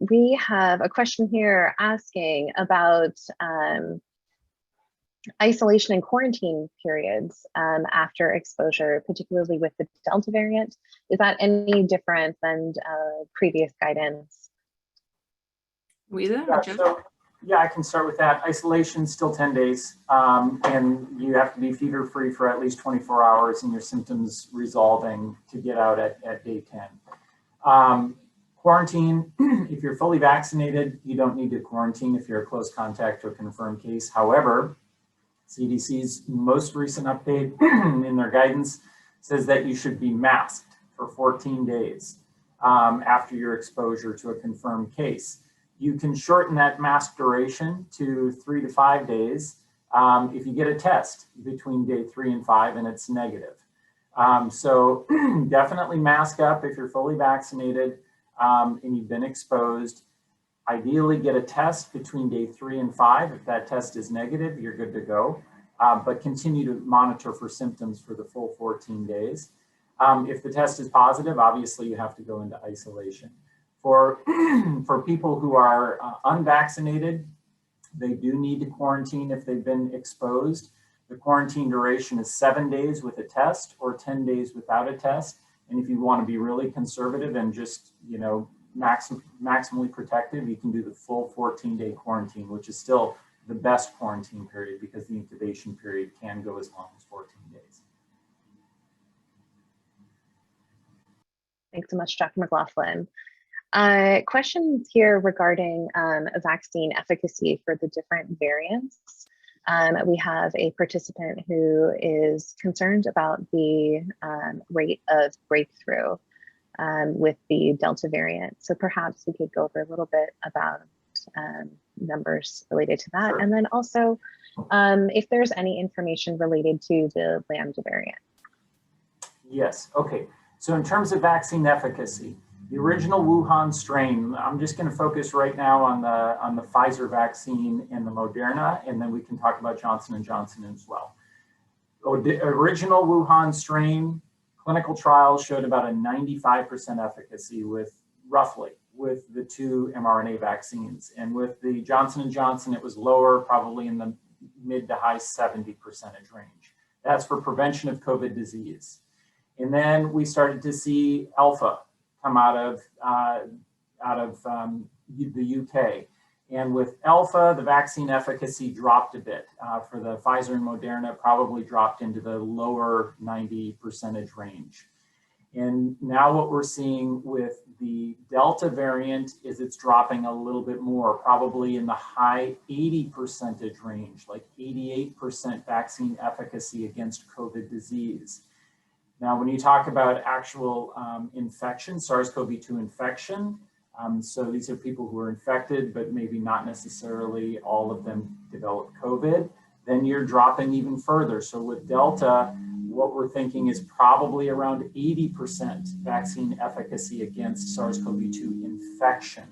We have a question here asking about isolation and quarantine periods after exposure, particularly with the Delta variant. Is that any different than previous guidance? Louisa? Yeah, so, yeah, I can start with that. Isolation still 10 days, and you have to be fever free for at least 24 hours and your symptoms resolving to get out at day 10. Quarantine, if you're fully vaccinated, you don't need to quarantine if you're a close contact or confirmed case. However, CDC's most recent update in their guidance says that you should be masked for 14 days after your exposure to a confirmed case. You can shorten that mask duration to 3 to 5 days if you get a test between day 3 and 5 and it's negative. So definitely mask up if you're fully vaccinated and you've been exposed. Ideally get a test between day 3 and 5. If that test is negative, you're good to go, but continue to monitor for symptoms for the full 14 days. If the test is positive, obviously you have to go into isolation. For people who are unvaccinated, they do need to quarantine if they've been exposed. The quarantine duration is 7 days with a test or 10 days without a test. And if you want to be really conservative and just, you know, maximally protective, you can do the full 14-day quarantine, which is still the best quarantine period because the incubation period can go as long as 14 days. Thanks so much, Dr. McLaughlin. Questions here regarding vaccine efficacy for the different variants. We have a participant who is concerned about the rate of breakthrough with the Delta variant. So perhaps we could go over a little bit about numbers related to that. Sure. And then also if there's any information related to the Lambda variant. Yes, okay. So in terms of vaccine efficacy, the original Wuhan strain, I'm just going to focus right now on the Pfizer vaccine and the Moderna, and then we can talk about Johnson & Johnson as well. The original Wuhan strain clinical trials showed about a 95% efficacy with the two mRNA vaccines. And with the Johnson & Johnson, it was lower, probably in the mid to high 70% range. That's for prevention of COVID disease. And then we started to see Alpha come out of the UK. And with Alpha, the vaccine efficacy dropped a bit. For the Pfizer and Moderna, probably dropped into the lower 90% range. And now what we're seeing with the Delta variant is it's dropping a little bit more, probably in the high 80% range, like 88% vaccine efficacy against COVID disease. Now, when you talk about actual infection, SARS-CoV-2 infection, so these are people who are infected, but maybe not necessarily all of them develop COVID, then you're dropping even further. So with Delta, what we're thinking is probably around 80% vaccine efficacy against SARS-CoV-2 infection.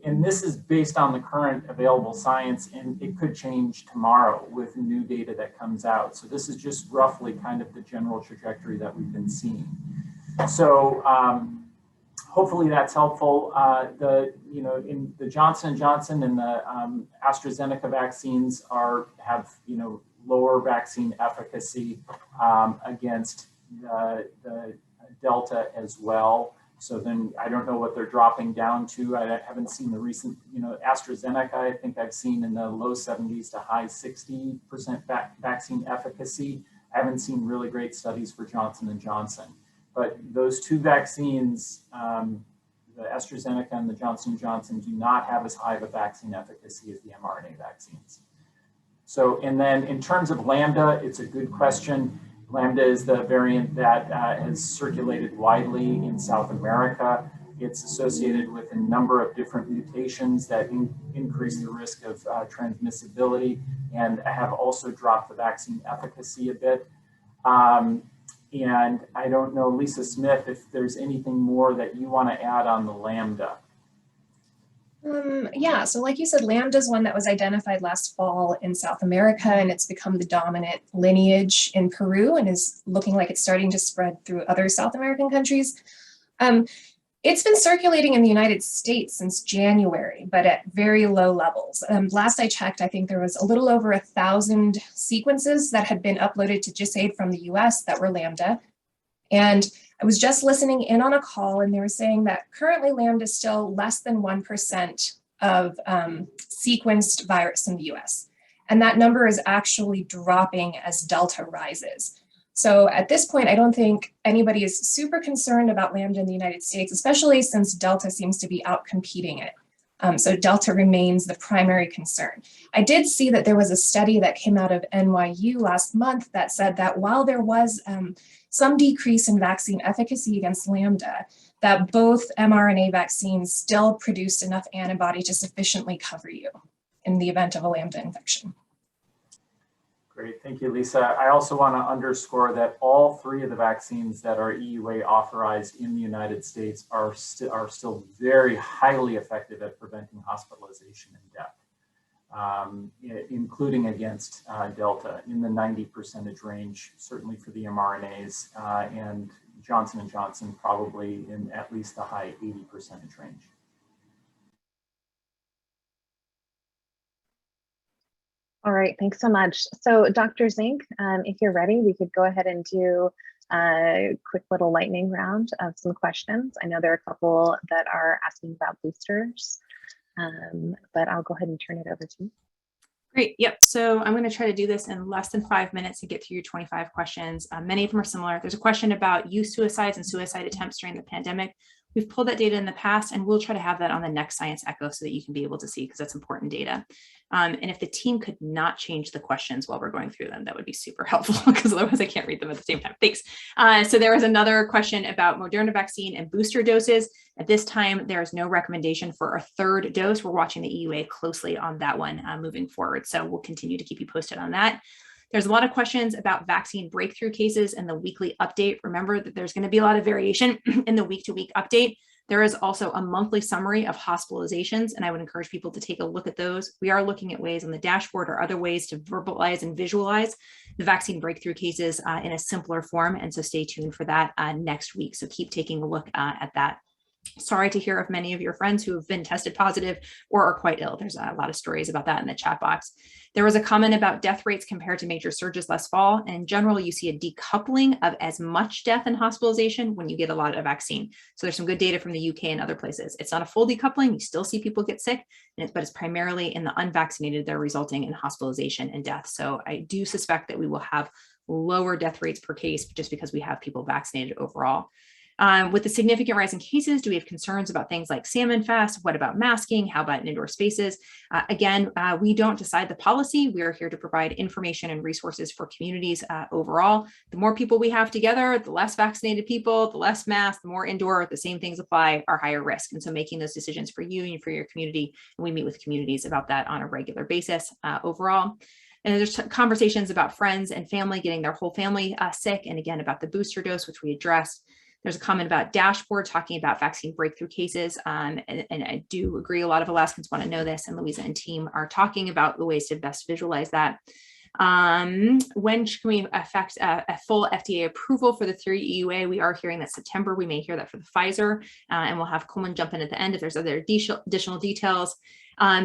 And this is based on the current available science, and it could change tomorrow with new data that comes out. So this is just roughly kind of the general trajectory that we've been seeing. So hopefully that's helpful. In the Johnson & Johnson and the AstraZeneca vaccines have lower vaccine efficacy against the Delta as well. So then I don't know what they're dropping down to. I haven't seen the recent, AstraZeneca, I think I've seen in the low 70s to high 60% vaccine efficacy. I haven't seen really great studies for Johnson & Johnson. But those two vaccines, the AstraZeneca and the Johnson & Johnson, do not have as high of a vaccine efficacy as the mRNA vaccines. So, and then in terms of Lambda, it's a good question. Lambda is the variant that has circulated widely in South America. It's associated with a number of different mutations that increase the risk of transmissibility and have also dropped the vaccine efficacy a bit. And I don't know, Lisa Smith, if there's anything more that you want to add on the Lambda. Yeah, so like you said, Lambda is one that was identified last fall in South America, and it's become the dominant lineage in Peru and is looking like it's starting to spread through other South American countries. It's been circulating in the United States since January, but at very low levels. Last I checked, I think there was a little over 1,000 sequences that had been uploaded to GISAID from the US that were Lambda. And I was just listening in on a call, and they were saying that currently Lambda is still less than 1% of sequenced virus in the US. And that number is actually dropping as Delta rises. So at this point, I don't think anybody is super concerned about Lambda in the United States, especially since Delta seems to be outcompeting it. So Delta remains the primary concern. I did see that there was a study that came out of NYU last month that said that while there was some decrease in vaccine efficacy against Lambda, that both mRNA vaccines still produced enough antibody to sufficiently cover you in the event of a Lambda infection. Great, thank you, Lisa. I also want to underscore that all three of the vaccines that are EUA authorized in the United States are still very highly effective at preventing hospitalization and death, including against Delta in the 90% range, certainly for the mRNAs, and Johnson & Johnson probably in at least the high 80% range. All right, thanks so much. So Dr. Zink, if you're ready, we could go ahead and do a quick little lightning round of some questions. I know there are a couple that are asking about boosters, but I'll go ahead and turn it over to you. Great. Yep. So I'm going to try to do this in less than 5 minutes and get through your 25 questions. Many of them are similar. There's a question about youth suicides and suicide attempts during the pandemic. We've pulled that data in the past, and we'll try to have that on the next Science Echo so that you can be able to see, because that's important data. And if the team could not change the questions while we're going through them, that would be super helpful, because otherwise I can't read them at the same time. Thanks. So there was another question about Moderna vaccine and booster doses. At this time, there is no recommendation for a third dose. We're watching the EUA closely on that one moving forward. So we'll continue to keep you posted on that. There's a lot of questions about vaccine breakthrough cases and the weekly update. Remember that there's going to be a lot of variation in the week-to-week update. There is also a monthly summary of hospitalizations, and I would encourage people to take a look at those. We are looking at ways on the dashboard or other ways to verbalize and visualize the vaccine breakthrough cases in a simpler form, and so stay tuned for that next week. So keep taking a look at that. Sorry to hear of many of your friends who have been tested positive or are quite ill. There's a lot of stories about that in the chat box. There was a comment about death rates compared to major surges last fall. In general, you see a decoupling of as much death and hospitalization when you get a lot of vaccine. So there's some good data from the UK and other places. It's not a full decoupling. You still see people get sick, but it's primarily in the unvaccinated that are resulting in hospitalization and death. So I do suspect that we will have lower death rates per case just because we have people vaccinated overall. With the significant rise in cases, do we have concerns about things like Salmon Fest? What about masking? How about in indoor spaces? Again, we don't decide the policy. We are here to provide information and resources for communities overall. The more people we have together, the less vaccinated people, the less masks, the more indoor, the same things apply, are higher risk. And so making those decisions for you and for your community, and we meet with communities about that on a regular basis overall. And there's conversations about friends and family getting their whole family sick, and again, about the booster dose, which we addressed. There's a comment about dashboard talking about vaccine breakthrough cases. And I do agree, a lot of Alaskans want to know this, and Louisa and team are talking about the ways to best visualize that. When can we affect a full FDA approval for the 3 EUA? We are hearing that September. We may hear that for the Pfizer, and we'll have Coleman jump in at the end if there's other additional details.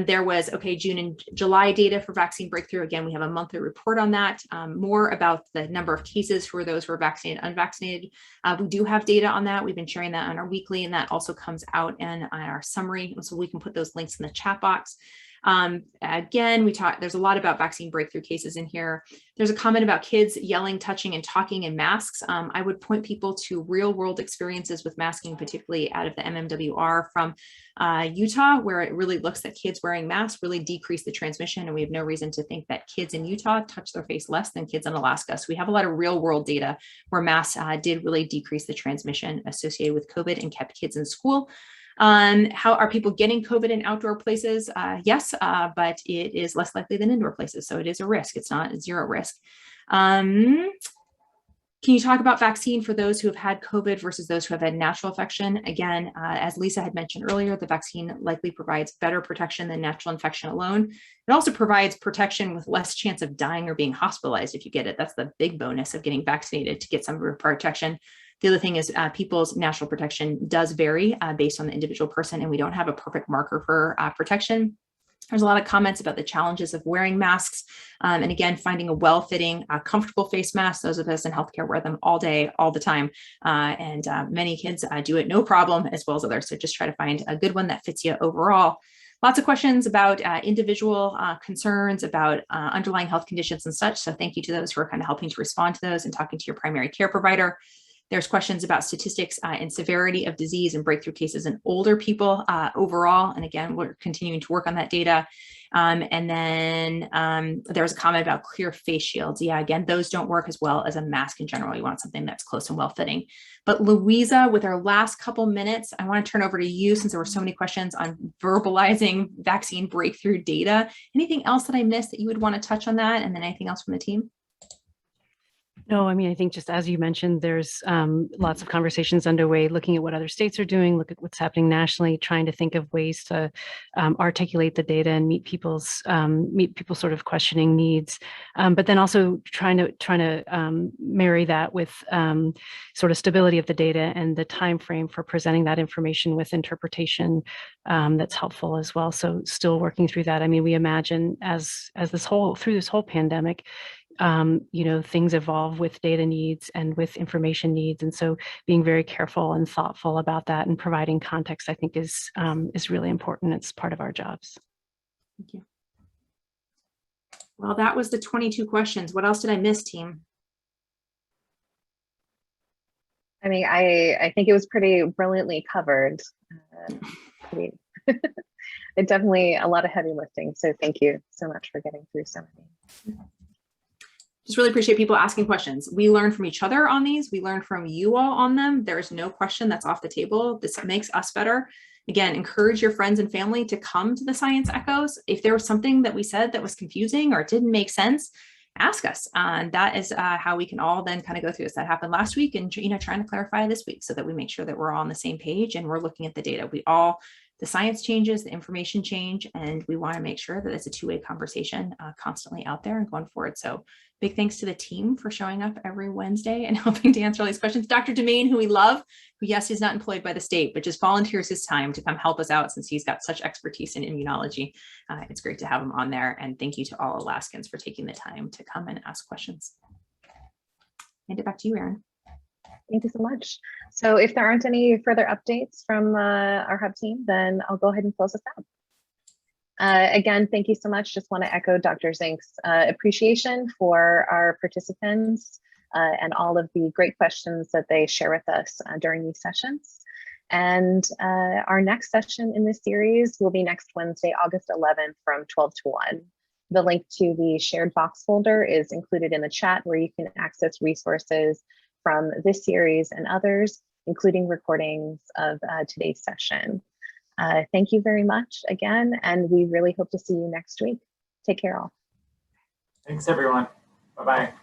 There was, June and July data for vaccine breakthrough. Again, we have a monthly report on that. More about the number of cases for those who are vaccinated, unvaccinated. We do have data on that. We've been sharing that on our weekly, and that also comes out in our summary. So we can put those links in the chat box. Again, there's a lot about vaccine breakthrough cases in here. There's a comment about kids yelling, touching, and talking in masks. I would point people to real world experiences with masking, particularly out of the MMWR from Utah, where it really looks that kids wearing masks really decrease the transmission. And we have no reason to think that kids in Utah touch their face less than kids in Alaska. So we have a lot of real world data where masks did really decrease the transmission associated with COVID and kept kids in school. How are people getting COVID in outdoor places? Yes, but it is less likely than indoor places. So it is a risk. It's not zero risk. Can you talk about vaccine for those who have had COVID versus those who have had natural infection? Again, as Lisa had mentioned earlier, the vaccine likely provides better protection than natural infection alone. It also provides protection with less chance of dying or being hospitalized if you get it. That's the big bonus of getting vaccinated, to get some protection. The other thing is people's natural protection does vary based on the individual person, and we don't have a perfect marker for protection. There's a lot of comments about the challenges of wearing masks. And again, finding a well-fitting, comfortable face mask. Those of us in healthcare wear them all day, all the time. And many kids do it no problem, as well as others. So just try to find a good one that fits you overall. Lots of questions about individual concerns about underlying health conditions and such. So thank you to those who are kind of helping to respond to those and talking to your primary care provider. There's questions about statistics and severity of disease and breakthrough cases in older people overall. And again, we're continuing to work on that data. And then there was a comment about clear face shields. Yeah, again, those don't work as well as a mask in general. You want something that's close and well-fitting. But Louisa, with our last couple minutes, I want to turn over to you, since there were so many questions on verbalizing vaccine breakthrough data. Anything else that I missed that you would want to touch on that? And then anything else from the team? No, I mean, I think just as you mentioned, there's lots of conversations underway, looking at what other states are doing, look at what's happening nationally, trying to think of ways to articulate the data and meet people's sort of questioning needs, but then also trying to marry that with sort of stability of the data and the time frame for presenting that information with interpretation that's helpful as well. So still working through that. I mean, we imagine as through this whole pandemic, things evolve with data needs and with information needs. And so being very careful and thoughtful about that and providing context, I think is really important. It's part of our jobs. Thank you. Well, that was the 22 questions. What else did I miss, team? I mean, I think it was pretty brilliantly covered. Definitely a lot of heavy lifting. So thank you so much for getting through so many. Just really appreciate people asking questions. We learn from each other on these. We learn from you all on them. There's no question that's off the table. This makes us better. Again, encourage your friends and family to come to the Science Echoes. If there was something that we said that was confusing or it didn't make sense, ask us. And that is how we can all then kind of go through this. That happened last week, and trying to clarify this week so that we make sure that we're all on the same page and we're looking at the data. We all the science changes, the information change, and we want to make sure that it's a two-way conversation constantly out there and going forward. So big thanks to the team for showing up every Wednesday and helping to answer all these questions. Dr. Demain, who we love, who yes, is not employed by the state, but just volunteers his time to come help us out since he's got such expertise in immunology. It's great to have him on there. And thank you to all Alaskans for taking the time to come and ask questions. Hand it back to you, Erin. Thank you so much. So if there aren't any further updates from our hub team, then I'll go ahead and close this out. Again, thank you so much. Just want to echo Dr. Zink's appreciation for our participants and all of the great questions that they share with us during these sessions. And our next session in this series will be next Wednesday, August 11th from 12 to 1. The link to the shared box folder is included in the chat where you can access resources from this series and others, including recordings of today's session. Thank you very much again, and we really hope to see you next week. Take care all. Thanks, everyone. Bye-bye.